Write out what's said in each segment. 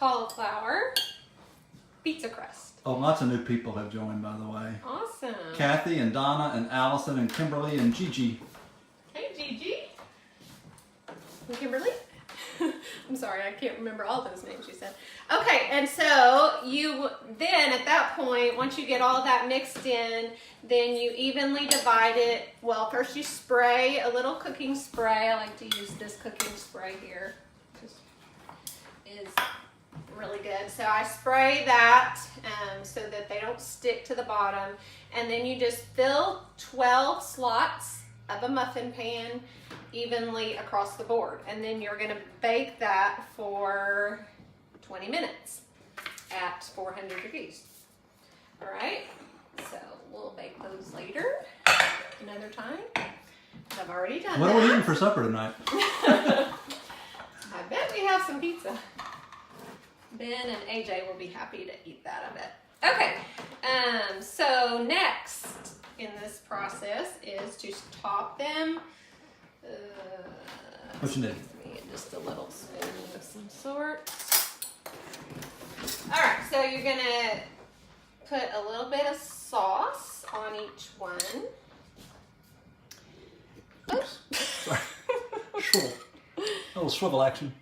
cauliflower pizza crust. Oh, lots of new people have joined, by the way. Awesome. Kathy and Donna and Allison and Kimberly and Gigi. Hey, Gigi. And Kimberly. I'm sorry, I can't remember all those names you said. Okay, and so you then at that point, once you get all that mixed in, then you evenly divide it. Well, first you spray a little cooking spray. I like to use this cooking spray here. Is really good. So I spray that so that they don't stick to the bottom. And then you just fill 12 slots of a muffin pan evenly across the board. And then you're gonna bake that for 20 minutes at 400 degrees. All right, so we'll bake those later, another time. I've already done What that. are we eating for supper tonight? I bet we have some pizza. Ben and AJ will be happy to eat that, I bet. Okay, so next in this process is to top them. What you need? Just a little spoon of some sort. All right, so you're gonna put a little bit of sauce on each one. Oops. Sorry. Swivel. A little swivel action.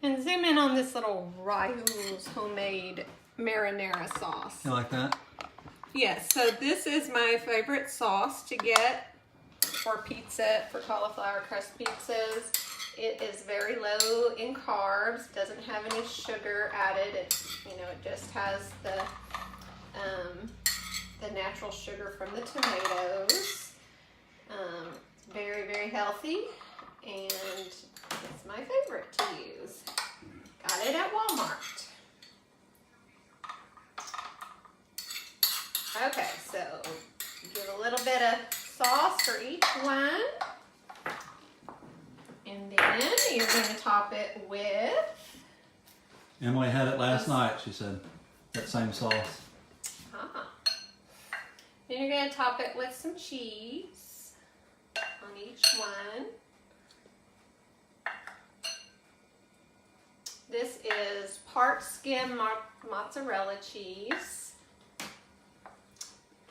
And zoom in on this little Ryu's homemade marinara sauce. You like that? Yes, so this is my favorite sauce to get for pizza, for cauliflower crust pizzas. It is very low in carbs, doesn't have any sugar added. It, you know, it just has the natural sugar from the tomatoes. Very, very healthy, and it's my favorite to use. Got it at Walmart. Okay, so give a little bit of sauce for each one. And then you're going to top it with... Emily had it last night, she said. That same sauce. Then you're going to top it with some cheese on each one. This is part skim mozzarella cheese.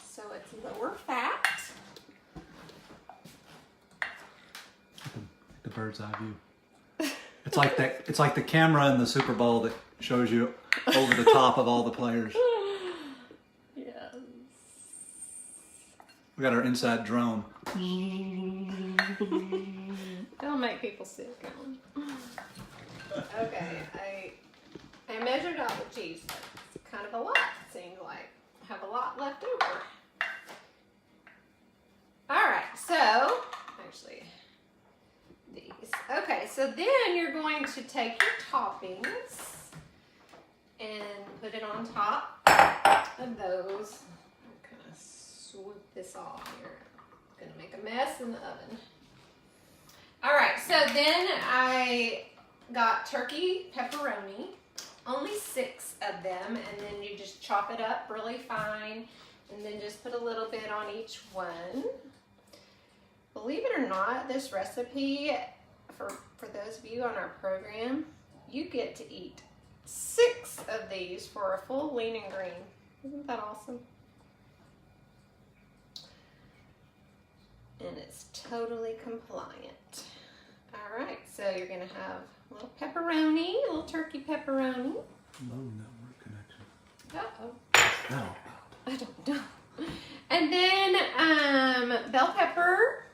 So it's lower fat. The bird's eye view. It's like that. It's like the camera in the Super Bowl that shows you over the top of all the players. Yes. We got our inside drone. That'll make people sick. Okay, I measured out the cheese. It's kind of a lot, it seems like. I have a lot left over. Alright, so, actually, these. Okay, so then you're going to take your toppings and put it on top of those. I'm kind of swoop this off here. I'm going to make a mess in the oven. Alright, so then I got turkey pepperoni, only 6 of them, and then you just chop it up really fine, and then just put a little bit on each one. Believe it or not, this recipe, for those of you on our program, you get to eat 6 of these for a full lean and green. Isn't that awesome? And it's totally compliant. All right, so you're gonna have a little pepperoni, a little turkey pepperoni. Low network connection. Uh-oh. No. I don't know. And then bell pepper.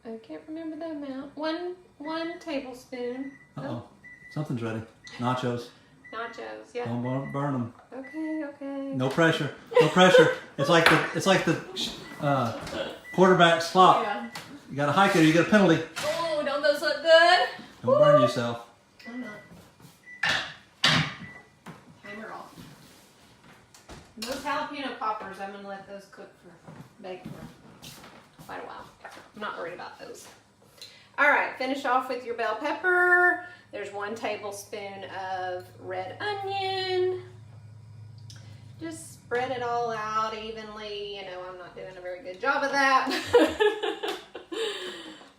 I can't remember the amount. One tablespoon. Uh-oh. Something's ready. Nachos. Nachos, yeah. Don't burn them. Okay. No pressure. No pressure. It's like the quarterback slop. Yeah. You got to hike it or you get a penalty. Oh, don't those look good? Don't burn yourself. I'm not. Timer off. Those jalapeno poppers, I'm gonna let those bake for quite a while. I'm not worried about those. All right, finish off with your bell pepper. There's 1 tablespoon of red onion. Just spread it all out evenly. You know, I'm not doing a very good job of that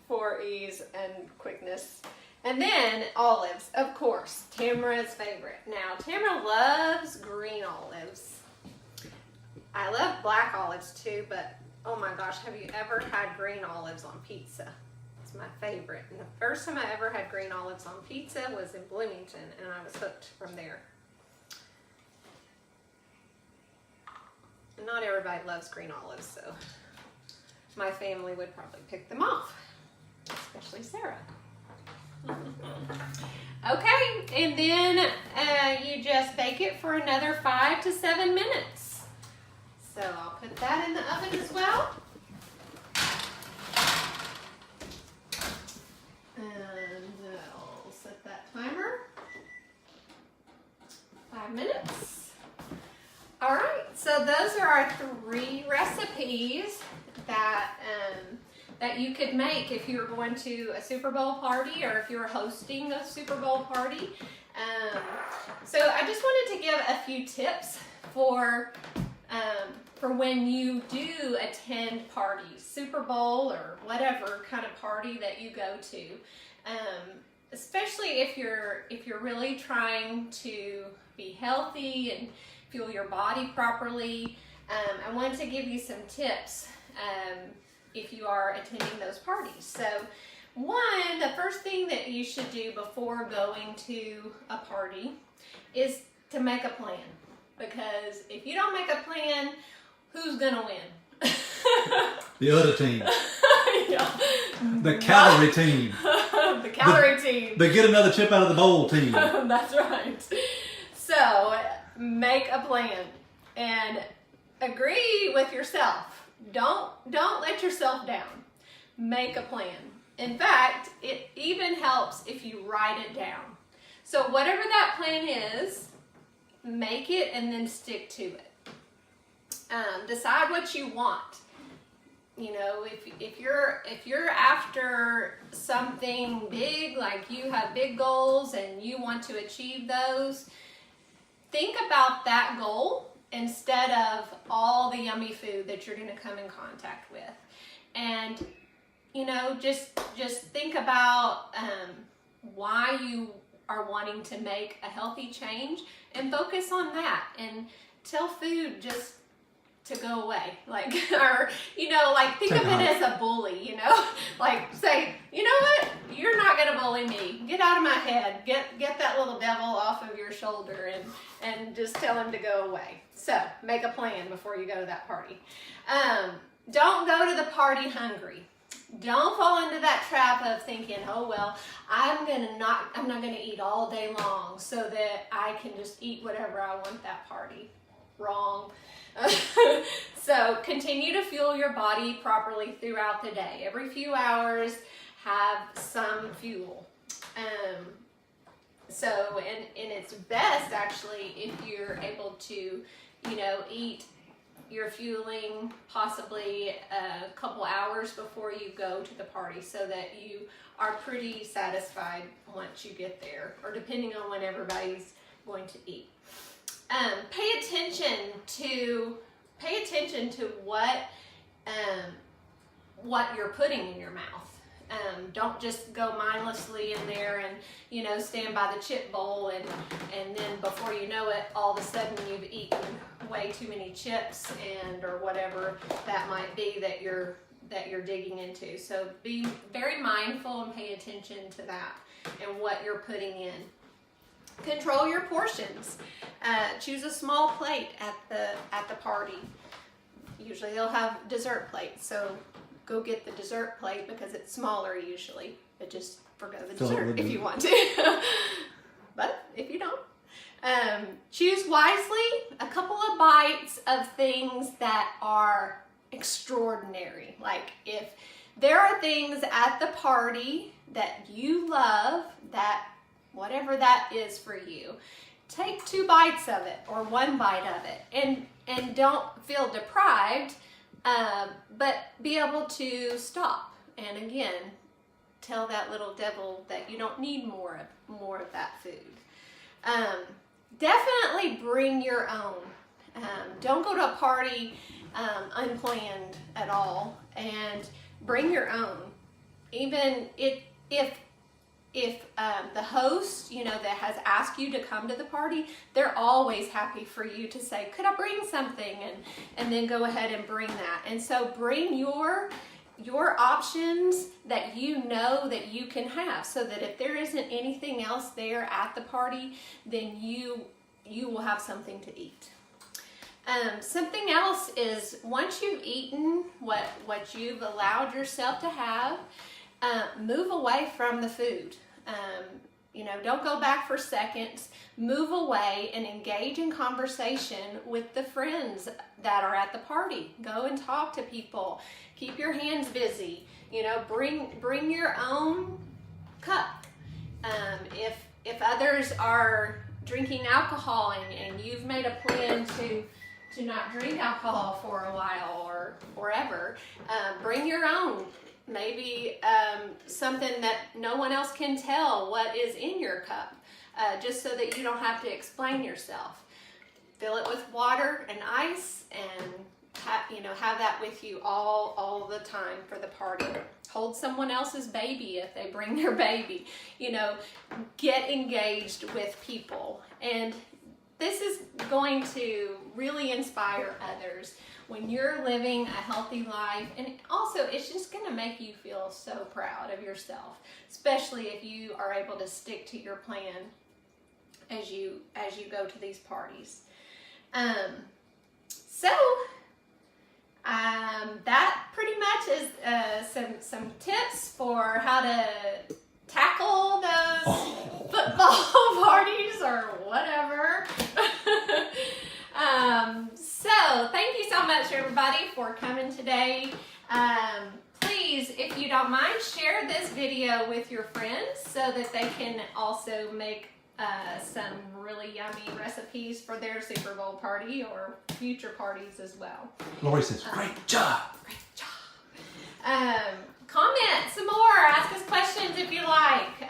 for ease and quickness. And then olives, of course, Tamara's favorite. Now, Tamara loves green olives. I love black olives too, but oh my gosh, have you ever had green olives on pizza? It's my favorite. And the first time I ever had green olives on pizza was in Bloomington, and I was hooked from there. Not everybody loves green olives, so my family would probably pick them off, especially Sarah. Okay, and then you just bake it for another 5 to 7 minutes. So I'll put that in the oven as well. And I'll set that timer. 5 minutes. All right, so those are our 3 recipes that that you could make if you were going to a Super Bowl party or if you were hosting a Super Bowl party. So I just wanted to give a few tips for when you do attend parties, Super Bowl or whatever kind of party that you go to. Especially if you're really trying to be healthy and fuel your body properly. I wanted to give you some tips if you are attending those parties. So one, the first thing that you should do before going to a party is to make a plan. Because if you don't make a plan, who's gonna win? The other team. Yeah. The calorie team. The calorie team. The get another chip out of the bowl team. That's right. So make a plan and agree with yourself. Don't let yourself down. Make a plan. In fact, it even helps if you write it down. So whatever that plan is, make it and then stick to it. Decide what you want. You know, if you're after something big, like you have big goals and you want to achieve those, think about that goal instead of all the yummy food that you're going to come in contact with. And, you know, just think about why you are wanting to make a healthy change and focus on that, and tell food just to go away. Like, or, you know, like think of it as a bully, you know, like say, you know what, you're not going to bully me. Get out of my head. Get that little devil off of your shoulder and just tell him to go away. So make a plan before you go to that party. Don't go to the party hungry. Don't fall into that trap of thinking, oh well, I'm not gonna eat all day long so that I can just eat whatever I want that party. Wrong. So continue to fuel your body properly throughout the day. Every few hours, have some fuel. So, and it's best actually if you're able to, you know, eat your fueling possibly a couple hours before you go to the party, so that you are pretty satisfied once you get there, or depending on when everybody's going to eat. Pay attention to what you're putting in your mouth. Don't just go mindlessly in there and, you know, stand by the chip bowl and then before you know it, all of a sudden you've eaten way too many chips or whatever that might be that you're digging into. So be very mindful and pay attention to that and what you're putting in. Control your portions. Choose a small plate at the party. Usually they'll have dessert plates, so go get the dessert plate because it's smaller usually, but just forgo the dessert if you want to. But if you don't, choose wisely. A couple of bites of things that are extraordinary. Like if there are things at the party that you love, that whatever that is for you, take 2 bites of it or 1 bite of it, and don't feel deprived, but be able to stop and again tell that little devil that you don't need more of that food. Definitely bring your own. Don't go to a party unplanned at all, and bring your own. Even if the host, that has asked you to come to the party, they're always happy for you to say, could I bring something? And then go ahead and bring that. And so bring your options that that you can have, so that if there isn't anything else there at the party, then you will have something to eat. Something else is, once you've eaten what you've allowed yourself to have, move away from the food. Don't go back for seconds. Move away and engage in conversation with the friends that are at the party. Go and talk to people. Keep your hands busy. Bring your own cup. If others are drinking alcohol and you've made a plan to not drink alcohol for a while or forever, bring your own. Maybe something that no one else can tell what is in your cup, just so that you don't have to explain yourself. Fill it with water and ice, and have that with you all the time for the party. Hold someone else's baby if they bring their baby. Get engaged with people, and this is going to really inspire others when you're living a healthy life. And also, it's just going to make you feel so proud of yourself, especially if you are able to stick to your plan as you go to these parties. That pretty much is some tips for how to tackle those football parties or whatever. So thank you so much, everybody, for coming today. Please, if you don't mind, share this video with your friends so that they can also make some really yummy recipes for their Super Bowl party or future parties as well. Lori says, great job. Great job. Comment some more. Ask us questions if you like.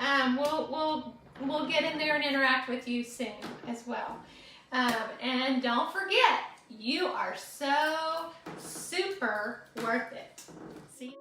We'll get in there and interact with you soon as well. And don't forget, you are so super worth it. See you.